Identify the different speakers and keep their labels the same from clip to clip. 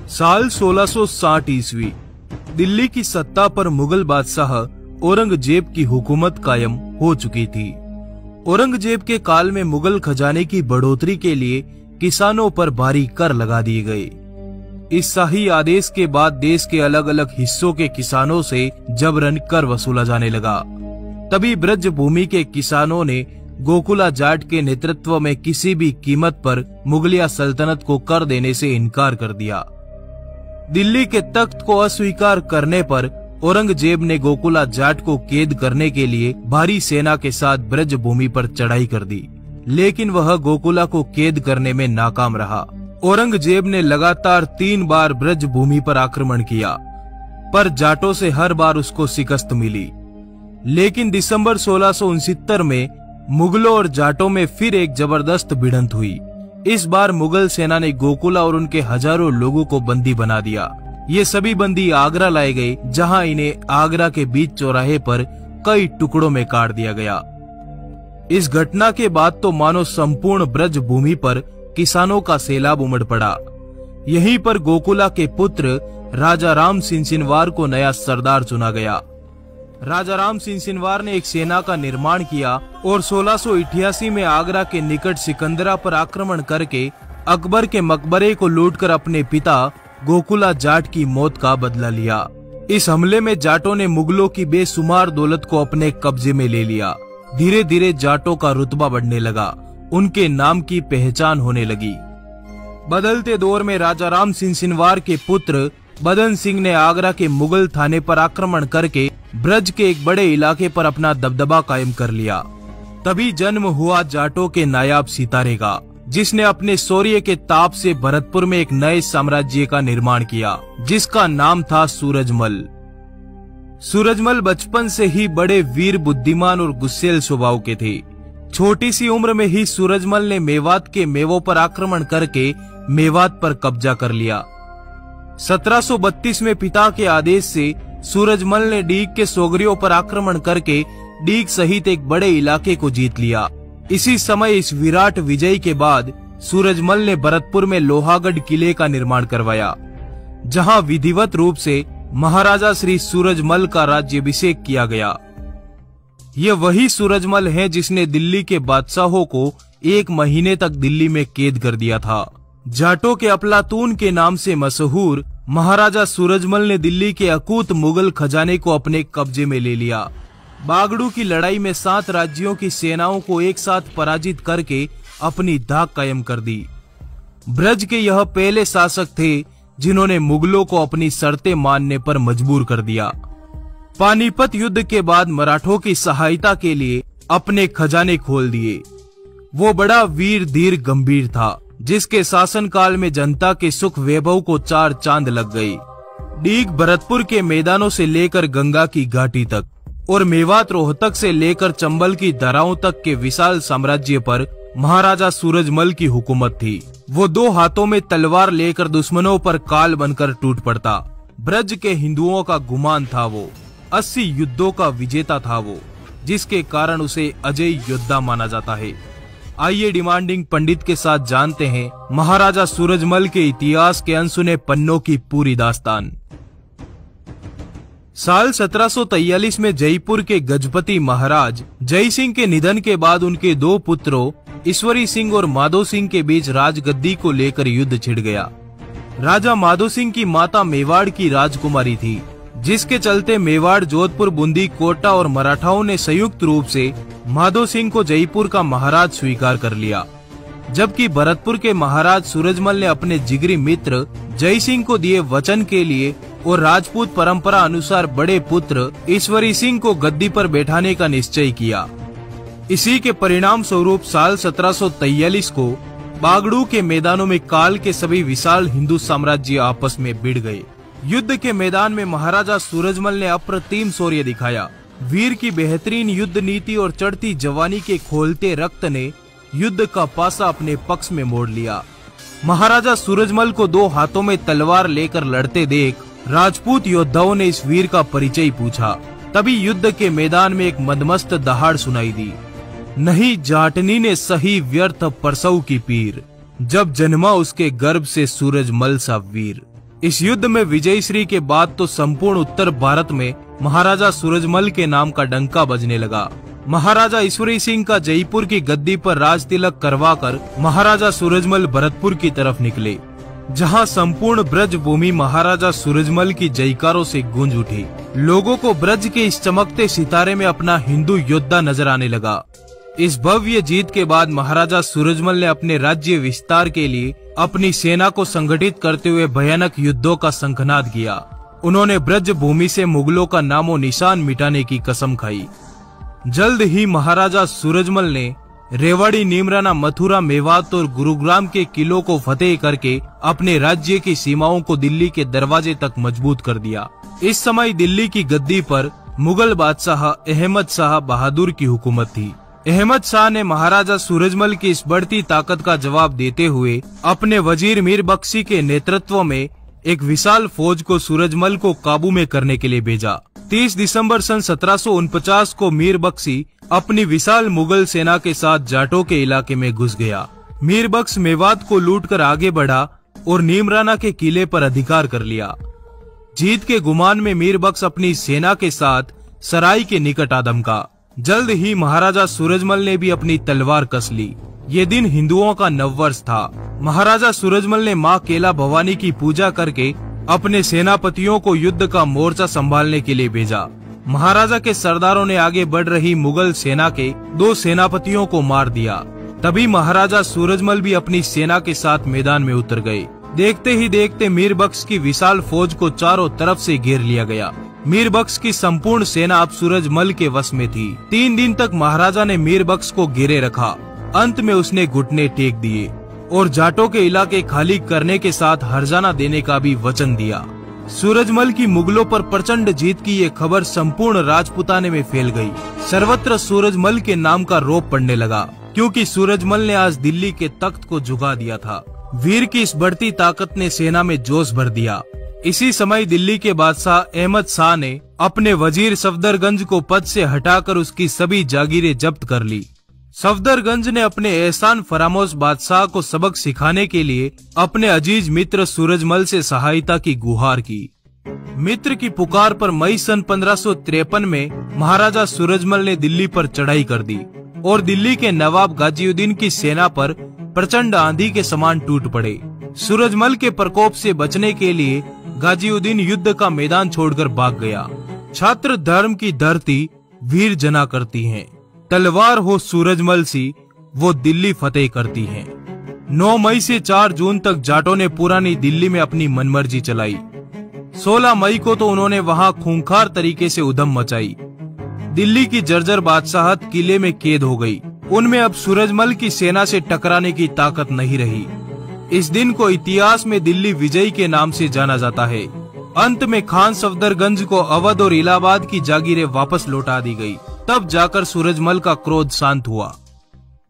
Speaker 1: साल 1660 ईस्वी दिल्ली की सत्ता पर मुगल बादशाह औरंगजेब की हुकूमत कायम हो चुकी थी। औरंगजेब के काल में मुगल खजाने की बढ़ोतरी के लिए किसानों पर भारी कर लगा दिए गए। इस शाही आदेश के बाद देश के अलग अलग हिस्सों के किसानों से जबरन कर वसूला जाने लगा। तभी ब्रज भूमि के किसानों ने गोकुला जाट के नेतृत्व में किसी भी कीमत पर मुगलिया सल्तनत को कर देने से इनकार कर दिया। दिल्ली के तख्त को अस्वीकार करने पर औरंगजेब ने गोकुला जाट को कैद करने के लिए भारी सेना के साथ ब्रज भूमि पर चढ़ाई कर दी, लेकिन वह गोकुला को कैद करने में नाकाम रहा। औरंगजेब ने लगातार 3 बार ब्रज भूमि पर आक्रमण किया, पर जाटों से हर बार उसको शिकस्त मिली। लेकिन दिसंबर 1669 में मुगलों और जाटों में फिर एक जबरदस्त भिड़ंत हुई। इस बार मुगल सेना ने गोकुला और उनके हजारों लोगों को बंदी बना दिया। ये सभी बंदी आगरा लाए गए, जहां इन्हें आगरा के बीच चौराहे पर कई टुकड़ों में काट दिया गया। इस घटना के बाद तो मानो संपूर्ण ब्रज भूमि पर किसानों का सैलाब उमड़ पड़ा। यहीं पर गोकुला के पुत्र राजा राम सिंह सिनवार को नया सरदार चुना गया। राजा राम सिंह सिनवार ने एक सेना का निर्माण किया और 1688 में आगरा के निकट सिकंदरा पर आक्रमण करके अकबर के मकबरे को लूटकर अपने पिता गोकुला जाट की मौत का बदला लिया। इस हमले में जाटों ने मुगलों की बेशुमार दौलत को अपने कब्जे में ले लिया। धीरे धीरे जाटों का रुतबा बढ़ने लगा, उनके नाम की पहचान होने लगी। बदलते दौर में राजा राम सिंह सिनवार के पुत्र बदन सिंह ने आगरा के मुगल थाने पर आक्रमण करके ब्रज के एक बड़े इलाके पर अपना दबदबा कायम कर लिया। तभी जन्म हुआ जाटों के नायाब सितारे का, जिसने अपने शौर्य के ताप से भरतपुर में एक नए साम्राज्य का निर्माण किया, जिसका नाम था सूरजमल। सूरजमल बचपन से ही बड़े वीर, बुद्धिमान और गुस्सैल स्वभाव के थे। छोटी सी उम्र में ही सूरजमल ने मेवात के मेवों पर आक्रमण करके मेवात पर कब्जा कर लिया। 1732 में पिता के आदेश से सूरजमल ने डीग के सोगरियों पर आक्रमण करके डीग सहित एक बड़े इलाके को जीत लिया। इसी समय इस विराट विजय के बाद सूरजमल ने भरतपुर में लोहागढ़ किले का निर्माण करवाया, जहां विधिवत रूप से महाराजा श्री सूरजमल का राज्याभिषेक किया गया। यह वही सूरजमल है जिसने दिल्ली के बादशाहों को 1 महीने तक दिल्ली में कैद कर दिया था। जाटों के अफलातून के नाम से मशहूर महाराजा सूरजमल ने दिल्ली के अकूत मुगल खजाने को अपने कब्जे में ले लिया। बागड़ू की लड़ाई में 7 राज्यों की सेनाओं को एक साथ पराजित करके अपनी धाक कायम कर दी। ब्रज के यह पहले शासक थे जिन्होंने मुगलों को अपनी शर्तें मानने पर मजबूर कर दिया। पानीपत युद्ध के बाद मराठों की सहायता के लिए अपने खजाने खोल दिए। वो बड़ा वीर धीर गंभीर था, जिसके शासनकाल में जनता के सुख वैभव को 4 चांद लग गई। डीग भरतपुर के मैदानों से लेकर गंगा की घाटी तक और मेवात रोहतक से लेकर चंबल की दरारों तक के विशाल साम्राज्य पर महाराजा सूरजमल की हुकूमत थी। वो 2 हाथों में तलवार लेकर दुश्मनों पर काल बनकर टूट पड़ता। ब्रज के हिंदुओं का गुमान था वो, 80 युद्धों का विजेता था वो, जिसके कारण उसे अजय योद्धा माना जाता है। आइए डिमांडिंग पंडित के साथ जानते हैं महाराजा सूरजमल के इतिहास के अनसुने पन्नों की पूरी दास्तान। साल 1743 में जयपुर के गजपति महाराज जय सिंह के निधन के बाद उनके 2 पुत्रों ईश्वरी सिंह और माधो सिंह के बीच राजगद्दी को लेकर युद्ध छिड़ गया। राजा माधो सिंह की माता मेवाड़ की राजकुमारी थी, जिसके चलते मेवाड़, जोधपुर, बूंदी, कोटा और मराठाओं ने संयुक्त रूप से माधो सिंह को जयपुर का महाराज स्वीकार कर लिया, जबकि भरतपुर के महाराज सूरजमल ने अपने जिगरी मित्र जय सिंह को दिए वचन के लिए और राजपूत परंपरा अनुसार बड़े पुत्र ईश्वरी सिंह को गद्दी पर बैठाने का निश्चय किया। इसी के परिणाम स्वरूप साल 1743 को बागड़ू के मैदानों में काल के सभी विशाल हिंदू साम्राज्य आपस में भिड़ गए। युद्ध के मैदान में महाराजा सूरजमल ने अप्रतिम शौर्य दिखाया। वीर की बेहतरीन युद्ध नीति और चढ़ती जवानी के खोलते रक्त ने युद्ध का पासा अपने पक्ष में मोड़ लिया। महाराजा सूरजमल को 2 हाथों में तलवार लेकर लड़ते देख राजपूत योद्धाओं ने इस वीर का परिचय पूछा। तभी युद्ध के मैदान में एक मदमस्त दहाड़ सुनाई दी। नहीं जाटनी ने सही व्यर्थ परसऊ की पीर, जब जन्मा उसके गर्भ से सूरजमल सा वीर। इस युद्ध में विजयश्री के बाद तो संपूर्ण उत्तर भारत में महाराजा सूरजमल के नाम का डंका बजने लगा। महाराजा ईश्वरी सिंह का जयपुर की गद्दी पर राज तिलक करवाकर महाराजा सूरजमल भरतपुर की तरफ निकले, जहां संपूर्ण ब्रज भूमि महाराजा सूरजमल की जयकारों से गूंज उठी। लोगों को ब्रज के इस चमकते सितारे में अपना हिंदू योद्धा नजर आने लगा। इस भव्य जीत के बाद महाराजा सूरजमल ने अपने राज्य विस्तार के लिए अपनी सेना को संगठित करते हुए भयानक युद्धों का शंखनाद किया। उन्होंने ब्रज भूमि से मुगलों का नामो निशान मिटाने की कसम खाई। जल्द ही महाराजा सूरजमल ने रेवाड़ी, नीमराना, मथुरा, मेवात और गुरुग्राम के किलों को फतेह करके अपने राज्य की सीमाओं को दिल्ली के दरवाजे तक मजबूत कर दिया। इस समय दिल्ली की गद्दी पर मुगल बादशाह अहमद शाह बहादुर की हुकूमत थी। अहमद शाह ने महाराजा सूरजमल की इस बढ़ती ताकत का जवाब देते हुए अपने वजीर मीर बख्शी के नेतृत्व में एक विशाल फौज को सूरजमल को काबू में करने के लिए भेजा। 30 दिसंबर सन 1749 को मीर बख्शी अपनी विशाल मुगल सेना के साथ जाटों के इलाके में घुस गया। मीर बख्श मेवात को लूटकर आगे बढ़ा और नीमराना के किले पर अधिकार कर लिया। जीत के गुमान में मीर बख्श अपनी सेना के साथ सराय के निकट आ धमका। जल्द ही महाराजा सूरजमल ने भी अपनी तलवार कस ली। ये दिन हिंदुओं का नववर्ष था। महाराजा सूरजमल ने माँ केला भवानी की पूजा करके अपने सेनापतियों को युद्ध का मोर्चा संभालने के लिए भेजा। महाराजा के सरदारों ने आगे बढ़ रही मुगल सेना के 2 सेनापतियों को मार दिया। तभी महाराजा सूरजमल भी अपनी सेना के साथ मैदान में उतर गए। देखते ही देखते मीर बख्श की विशाल फौज को चारों तरफ से घेर लिया गया। मीर बख्श की संपूर्ण सेना अब सूरजमल के वश में थी। 3 दिन तक महाराजा ने मीर बख्श को घेरे रखा। अंत में उसने घुटने टेक दिए और जाटों के इलाके खाली करने के साथ हर्जाना देने का भी वचन दिया। सूरजमल की मुगलों पर प्रचंड जीत की ये खबर संपूर्ण राजपुताने में फैल गई। सर्वत्र सूरजमल के नाम का रौब पड़ने लगा, क्योंकि सूरजमल ने आज दिल्ली के तख्त को झुका दिया था। वीर की इस बढ़ती ताकत ने सेना में जोश भर दिया। इसी समय दिल्ली के बादशाह अहमद शाह ने अपने वजीर सफदरगंज को पद से हटाकर उसकी सभी जागीरें जब्त कर ली। सफदरगंज ने अपने एहसान फरामोश बादशाह को सबक सिखाने के लिए अपने अजीज मित्र सूरजमल से सहायता की गुहार की। मित्र की पुकार पर मई सन 1553 में महाराजा सूरजमल ने दिल्ली पर चढ़ाई कर दी और दिल्ली के नवाब गाजीउद्दीन की सेना पर प्रचंड आंधी के समान टूट पड़े। सूरजमल के प्रकोप से बचने के लिए गाजीउद्दीन युद्ध का मैदान छोड़कर भाग गया। छात्र धर्म की धरती वीर जना करती हैं। तलवार हो सूरजमल सी, वो दिल्ली फतेह करती हैं। 9 मई से 4 जून तक जाटों ने पुरानी दिल्ली में अपनी मनमर्जी चलाई। 16 मई को तो उन्होंने वहां खूंखार तरीके से उधम मचाई। दिल्ली की जर्जर बादशाहत किले में कैद हो गई। उनमें अब सूरजमल की सेना से टकराने की ताकत नहीं रही। इस दिन को इतिहास में दिल्ली विजयी के नाम से जाना जाता है। अंत में खान सफदरगंज को अवध और इलाहाबाद की जागीरें वापस लौटा दी गई। तब जाकर सूरजमल का क्रोध शांत हुआ।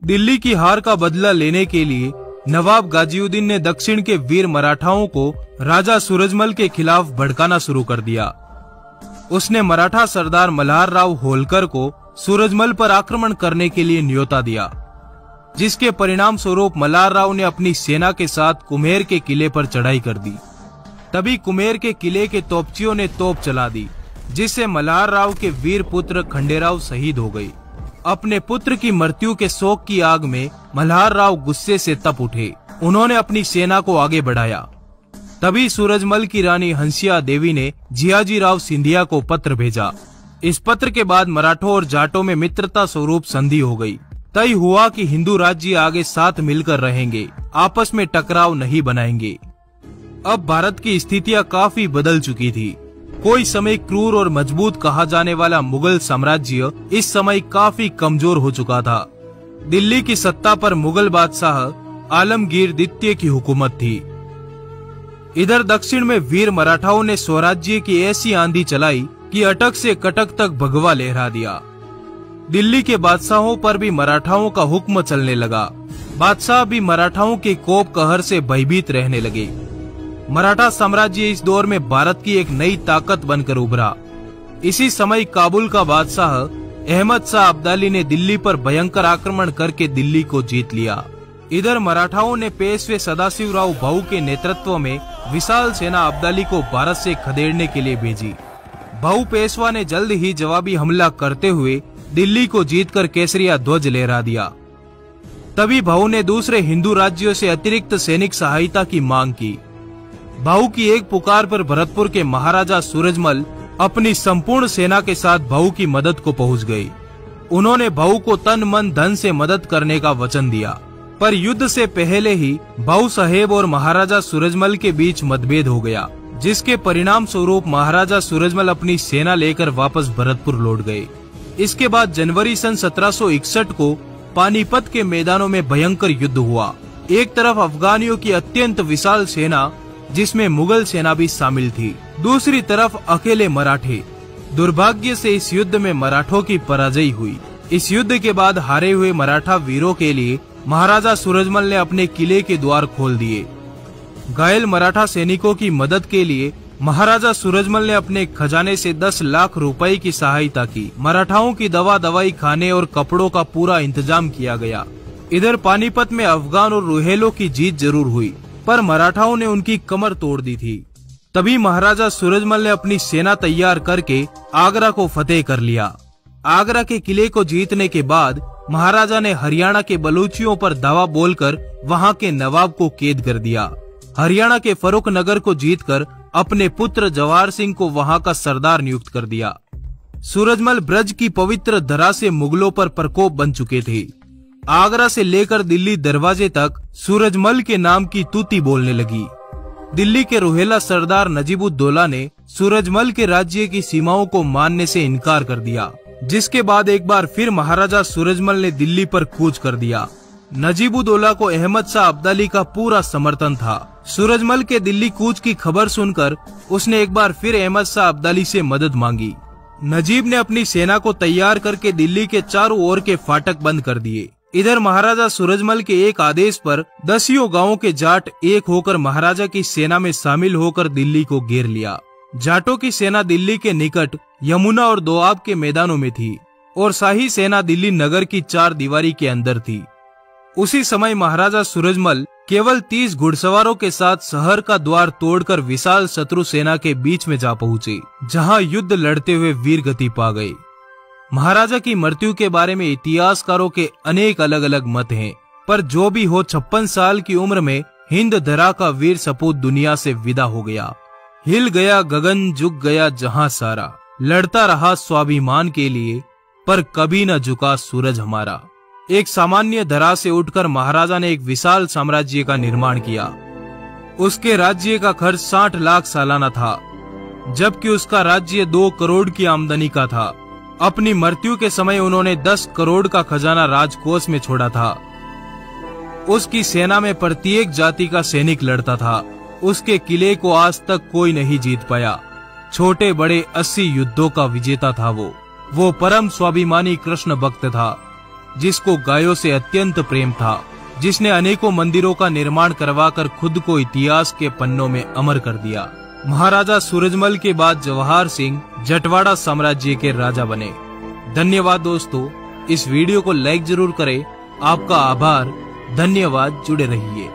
Speaker 1: दिल्ली की हार का बदला लेने के लिए नवाब गाजीउद्दीन ने दक्षिण के वीर मराठाओं को राजा सूरजमल के खिलाफ भड़काना शुरू कर दिया। उसने मराठा सरदार मल्हार राव होलकर को सूरजमल पर आक्रमण करने के लिए न्योता दिया, जिसके परिणाम स्वरूप मल्हार राव ने अपनी सेना के साथ कुम्हेर के किले पर चढ़ाई कर दी। तभी कुम्हेर के किले के तोपचियों ने तोप चला दी, जिससे मल्हार राव के वीर पुत्र खंडेराव शहीद हो गए। अपने पुत्र की मृत्यु के शोक की आग में मल्हार राव गुस्से से तप उठे। उन्होंने अपनी सेना को आगे बढ़ाया। तभी सूरजमल की रानी हंसिया देवी ने जियाजी राव सिंधिया को पत्र भेजा। इस पत्र के बाद मराठों और जाटों में मित्रता स्वरूप संधि हो गई। तय हुआ कि हिंदू राज्य आगे साथ मिलकर रहेंगे, आपस में टकराव नहीं बनाएंगे। अब भारत की स्थितियां काफी बदल चुकी थी। कोई समय क्रूर और मजबूत कहा जाने वाला मुगल साम्राज्य इस समय काफी कमजोर हो चुका था। दिल्ली की सत्ता पर मुगल बादशाह आलमगीर द्वितीय की हुकूमत थी। इधर दक्षिण में वीर मराठाओं ने स्वराज्य की ऐसी आंधी चलाई कि अटक से कटक तक भगवा लहरा दिया। दिल्ली के बादशाहों पर भी मराठाओं का हुक्म चलने लगा। बादशाह भी मराठाओं के कोप कहर से भयभीत रहने लगे। मराठा साम्राज्य इस दौर में भारत की एक नई ताकत बनकर उभरा। इसी समय काबुल का बादशाह अहमद शाह अब्दाली ने दिल्ली पर भयंकर आक्रमण करके दिल्ली को जीत लिया। इधर मराठाओं ने पेशवे सदाशिवराव भाऊ के नेतृत्व में विशाल सेना अब्दाली को भारत से खदेड़ने के लिए भेजी। भाऊ पेशवा ने जल्द ही जवाबी हमला करते हुए दिल्ली को जीतकर केसरिया ध्वज लहरा दिया। तभी भाऊ ने दूसरे हिंदू राज्यों से अतिरिक्त सैनिक सहायता की मांग की। भाऊ की एक पुकार पर भरतपुर के महाराजा सूरजमल अपनी संपूर्ण सेना के साथ भाऊ की मदद को पहुंच गए। उन्होंने भाऊ को तन मन धन से मदद करने का वचन दिया, पर युद्ध से पहले ही भाऊ साहेब और महाराजा सूरजमल के बीच मतभेद हो गया, जिसके परिणाम स्वरूप महाराजा सूरजमल अपनी सेना लेकर वापस भरतपुर लौट गए। इसके बाद जनवरी सन 1761 को पानीपत के मैदानों में भयंकर युद्ध हुआ। एक तरफ अफगानियों की अत्यंत विशाल सेना, जिसमें मुगल सेना भी शामिल थी, दूसरी तरफ अकेले मराठे। दुर्भाग्य से इस युद्ध में मराठों की पराजय हुई। इस युद्ध के बाद हारे हुए मराठा वीरों के लिए महाराजा सूरजमल ने अपने किले के द्वार खोल दिए। घायल मराठा सैनिकों की मदद के लिए महाराजा सूरजमल ने अपने खजाने से 10 लाख रुपए की सहायता की। मराठाओं की दवाई, खाने और कपड़ों का पूरा इंतजाम किया गया। इधर पानीपत में अफगान और रुहेलों की जीत जरूर हुई, पर मराठाओं ने उनकी कमर तोड़ दी थी। तभी महाराजा सूरजमल ने अपनी सेना तैयार करके आगरा को फतेह कर लिया। आगरा के किले को जीतने के बाद महाराजा ने हरियाणा के बलूचियों पर दावा बोलकर वहां के नवाब को कैद कर दिया। हरियाणा के फरुख नगर को जीतकर अपने पुत्र जवाहर सिंह को वहां का सरदार नियुक्त कर दिया। सूरजमल ब्रज की पवित्र धरा से मुगलों पर प्रकोप बन चुके थे। आगरा से लेकर दिल्ली दरवाजे तक सूरजमल के नाम की तूती बोलने लगी। दिल्ली के रुहेला सरदार नजीबुद्दौला ने सूरजमल के राज्य की सीमाओं को मानने से इनकार कर दिया, जिसके बाद एक बार फिर महाराजा सूरजमल ने दिल्ली पर कूच कर दिया। नजीबुद्दौला को अहमद शाह अब्दाली का पूरा समर्थन था। सूरजमल के दिल्ली कूच की खबर सुनकर उसने एक बार फिर अहमद शाह अब्दाली से मदद मांगी। नजीब ने अपनी सेना को तैयार करके दिल्ली के चारों ओर के फाटक बंद कर दिए। इधर महाराजा सूरजमल के एक आदेश पर 10 गांवों के जाट एक होकर महाराजा की सेना में शामिल होकर दिल्ली को घेर लिया। जाटों की सेना दिल्ली के निकट यमुना और दोआब के मैदानों में थी और शाही सेना दिल्ली नगर की 4 दीवारी के अंदर थी। उसी समय महाराजा सूरजमल केवल 30 घुड़सवारों के साथ शहर का द्वार तोड़कर विशाल शत्रु सेना के बीच में जा पहुंचे, जहां युद्ध लड़ते हुए वीर गति पा गए। महाराजा की मृत्यु के बारे में इतिहासकारों के अनेक अलग अलग मत हैं, पर जो भी हो 56 साल की उम्र में हिंद धरा का वीर सपूत दुनिया से विदा हो गया। हिल गया गगन, झुक गया जहां सारा, लड़ता रहा स्वाभिमान के लिए, पर कभी न झुका सूरज हमारा। एक सामान्य धरा से उठकर महाराजा ने एक विशाल साम्राज्य का निर्माण किया। उसके राज्य का खर्च 60 लाख सालाना था, जबकि उसका राज्य 2 करोड़ की आमदनी का था। अपनी मृत्यु के समय उन्होंने 10 करोड़ का खजाना राजकोष में छोड़ा था। उसकी सेना में प्रत्येक जाति का सैनिक लड़ता था। उसके किले को आज तक कोई नहीं जीत पाया। छोटे बड़े 80 युद्धों का विजेता था वो परम स्वाभिमानी कृष्ण भक्त था, जिसको गायों से अत्यंत प्रेम था, जिसने अनेकों मंदिरों का निर्माण करवाकर खुद को इतिहास के पन्नों में अमर कर दिया। महाराजा सूरजमल के बाद जवाहर सिंह जटवाड़ा साम्राज्य के राजा बने। धन्यवाद दोस्तों, इस वीडियो को लाइक जरूर करें। आपका आभार, धन्यवाद, जुड़े रहिए।